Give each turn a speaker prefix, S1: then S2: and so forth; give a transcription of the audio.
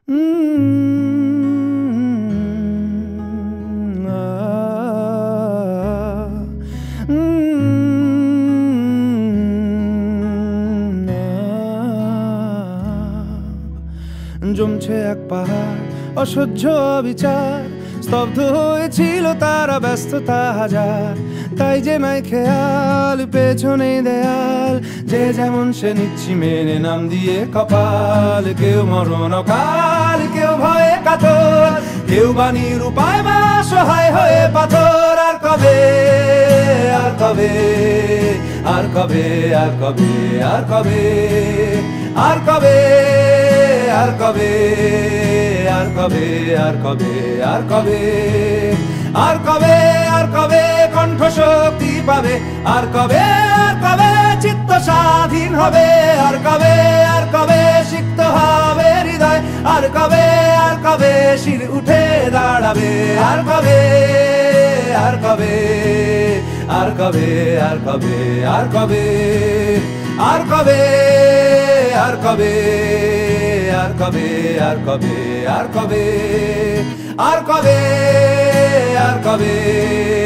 S1: জমছে এক পাহাড় অসহ্য বিচার, স্তব্ধ হয়েছিল তারা ব্যস্ততা হাজার। তাই যে নাই খেয়াল পেছনে দেয়াল, যে যেমন সে নিচ্ছি মেনে নাম দিয়ে কপাল। কেউ মরণ অকাল, কেউ ভয়ে কাতর, কেউ বাণীর উপায় বা সহায় হয়ে পাথর। আর কবে, আর কবে, আর কবে, আর কবে, আর কবে, আর কবে, আর কবে, আর কবে, আর কবে, আর কবে, আর কবে, আর কবে কণ্ঠ শক্তি পাবে? আর কবে, আর কবে চিত্ত স্বাধীন হবে? আর কবে, আর কবে সিক্ত হবে হৃদয়? আর কবে, আর কবে শির উঠে দাঁড়াবে? আর কবে, আর কবে, আর কবে, আর কবে, আর কবে, আর কবে, আর কবে, আর কবে, আর কবে, আর কবে, আর কবে, আর কবে।